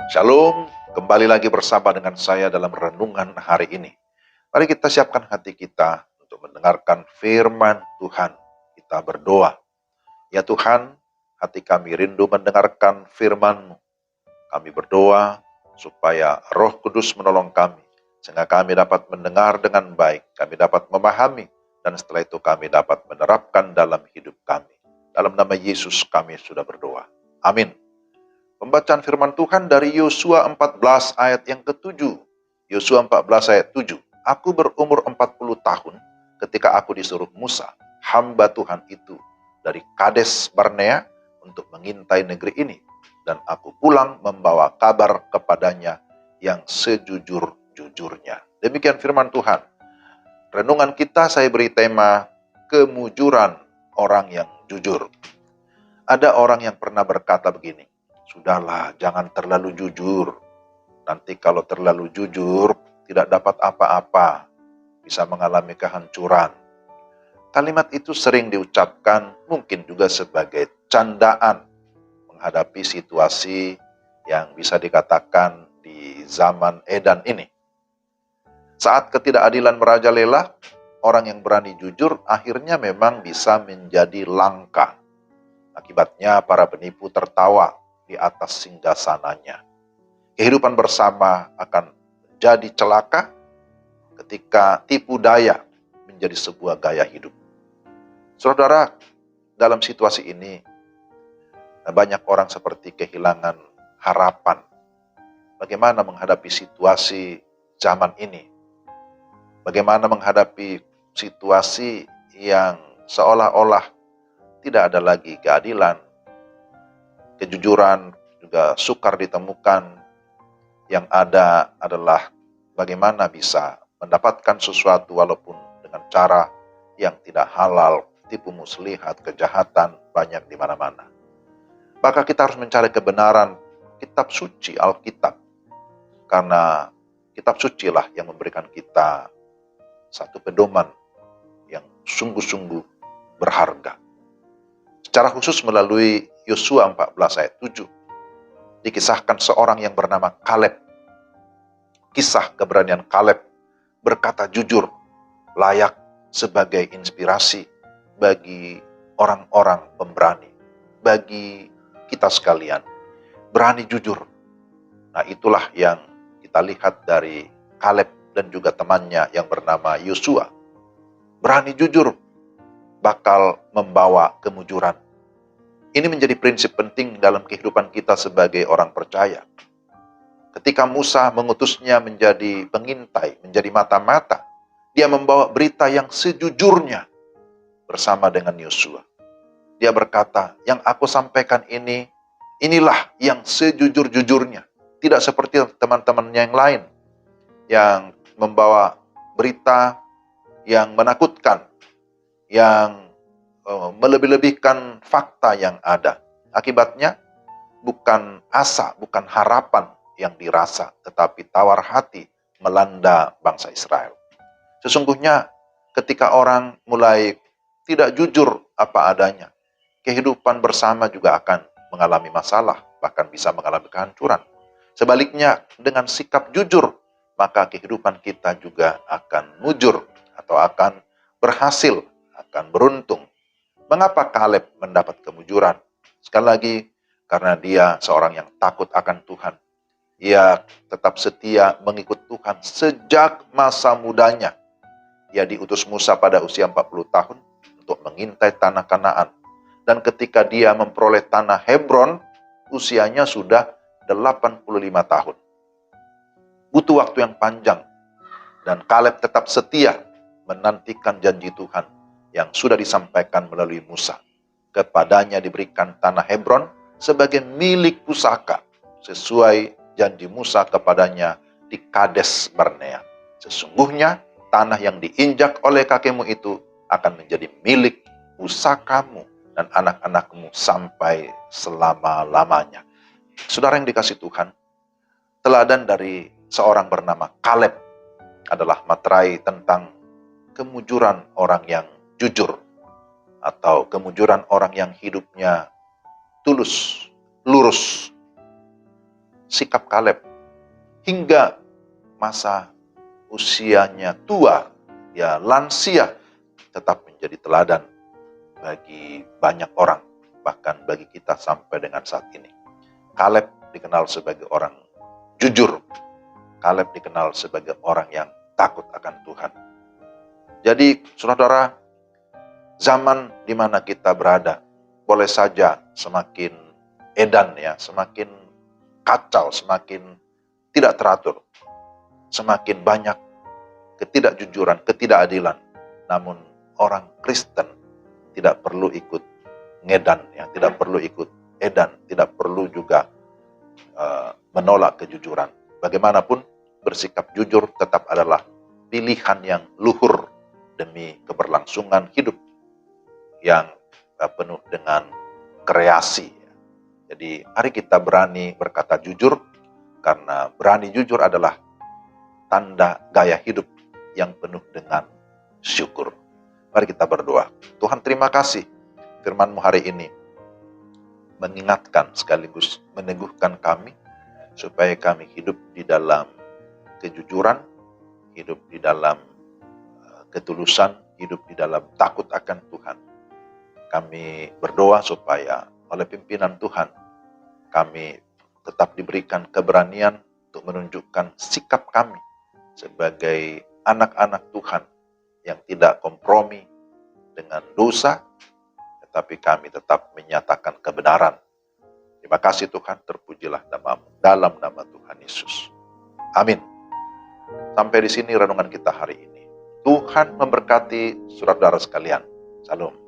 Shalom, kembali lagi bersama dengan saya dalam renungan hari ini. Mari kita siapkan hati kita untuk mendengarkan firman Tuhan. Kita berdoa. Ya Tuhan, hati kami rindu mendengarkan firman-Mu. Kami berdoa supaya Roh Kudus menolong kami, sehingga kami dapat mendengar dengan baik, kami dapat memahami, dan setelah itu kami dapat menerapkan dalam hidup kami. Dalam nama Yesus kami sudah berdoa. Amin. Pembacaan firman Tuhan dari Yosua 14 ayat yang ke-7. Yosua 14 ayat 7. Aku berumur 40 tahun ketika aku disuruh Musa, hamba Tuhan itu, dari Kades Barnea untuk mengintai negeri ini. Dan aku pulang membawa kabar kepadanya yang sejujur-jujurnya. Demikian firman Tuhan. Renungan kita saya beri tema kemujuran orang yang jujur. Ada orang yang pernah berkata begini, sudahlah, jangan terlalu jujur. Nanti kalau terlalu jujur, tidak dapat apa-apa. Bisa mengalami kehancuran. Kalimat itu sering diucapkan mungkin juga sebagai candaan menghadapi situasi yang bisa dikatakan di zaman Edan ini. Saat ketidakadilan merajalela, orang yang berani jujur akhirnya memang bisa menjadi langka. Akibatnya para penipu tertawa di atas singgasananya. Kehidupan bersama akan jadi celaka ketika tipu daya menjadi sebuah gaya hidup. Saudara, dalam situasi ini banyak orang seperti kehilangan harapan. Bagaimana menghadapi situasi zaman ini? Bagaimana menghadapi situasi yang seolah-olah tidak ada lagi keadilan, kejujuran juga sukar ditemukan. Yang ada adalah bagaimana bisa mendapatkan sesuatu walaupun dengan cara yang tidak halal, tipu muslihat, kejahatan banyak di mana-mana. Maka kita harus mencari kebenaran kitab suci, Alkitab. Karena kitab suci lah yang memberikan kita satu pedoman yang sungguh-sungguh berharga. Secara khusus melalui Yosua 14 ayat 7, dikisahkan seorang yang bernama Kaleb. Kisah keberanian Kaleb berkata jujur, layak sebagai inspirasi bagi orang-orang pemberani, bagi kita sekalian. Berani jujur. Nah, itulah yang kita lihat dari Kaleb dan juga temannya yang bernama Yosua. Berani jujur bakal membawa kemujuran. Ini menjadi prinsip penting dalam kehidupan kita sebagai orang percaya. Ketika Musa mengutusnya menjadi pengintai, menjadi mata-mata, dia membawa berita yang sejujurnya bersama dengan Yosua. Dia berkata, yang aku sampaikan ini, inilah yang sejujur-jujurnya. Tidak seperti teman-temannya yang lain, yang membawa berita yang menakutkan, yang melebih-lebihkan fakta yang ada. Akibatnya bukan asa, bukan harapan yang dirasa, tetapi tawar hati melanda bangsa Israel. Sesungguhnya ketika orang mulai tidak jujur apa adanya, kehidupan bersama juga akan mengalami masalah, bahkan bisa mengalami kehancuran. Sebaliknya, dengan sikap jujur, maka kehidupan kita juga akan mujur atau akan berhasil, akan beruntung. Mengapa Kaleb mendapat kemujuran? Sekali lagi, karena dia seorang yang takut akan Tuhan. Ia tetap setia mengikut Tuhan sejak masa mudanya. Ia diutus Musa pada usia 40 tahun untuk mengintai tanah Kanaan. Dan ketika dia memperoleh tanah Hebron, usianya sudah 85 tahun. Butuh waktu yang panjang. Dan Kaleb tetap setia menantikan janji Tuhan yang sudah disampaikan melalui Musa. Kepadanya diberikan tanah Hebron sebagai milik pusaka, sesuai janji Musa kepadanya di Kades Barnea. Sesungguhnya tanah yang diinjak oleh kakekmu itu akan menjadi milik pusakamu dan anak-anakmu sampai selama-lamanya. Saudara yang dikasih Tuhan, teladan dari seorang bernama Kaleb adalah materai tentang kemujuran orang yang jujur, atau kemujuran orang yang hidupnya tulus, lurus. sikap Kaleb hingga masa usianya tua, ya lansia, tetap menjadi teladan bagi banyak orang, bahkan bagi kita sampai dengan saat ini. Kaleb dikenal sebagai orang jujur. Kaleb dikenal sebagai orang yang takut akan Tuhan. Jadi, saudara, zaman di mana kita berada boleh saja semakin edan, ya, semakin kacau, semakin tidak teratur, semakin banyak ketidakjujuran, ketidakadilan. Namun orang Kristen tidak perlu ikut ngedan, ya, tidak perlu ikut edan, tidak perlu juga menolak kejujuran. Bagaimanapun, bersikap jujur tetap adalah pilihan yang luhur demi keberlangsungan hidup yang penuh dengan kreasi. Jadi mari kita berani berkata jujur, karena berani jujur adalah tanda gaya hidup yang penuh dengan syukur. Mari kita berdoa. Tuhan, terima kasih firman-Mu hari ini mengingatkan sekaligus meneguhkan kami supaya kami hidup di dalam kejujuran, hidup di dalam ketulusan, hidup di dalam takut akan Tuhan. Kami berdoa supaya oleh pimpinan Tuhan kami tetap diberikan keberanian untuk menunjukkan sikap kami sebagai anak-anak Tuhan yang tidak kompromi dengan dosa, tetapi kami tetap menyatakan kebenaran. Terima kasih Tuhan, terpujilah nama-Mu dalam nama Tuhan Yesus. Amin. Sampai di sini renungan kita hari ini. Tuhan memberkati saudara sekalian. Salam.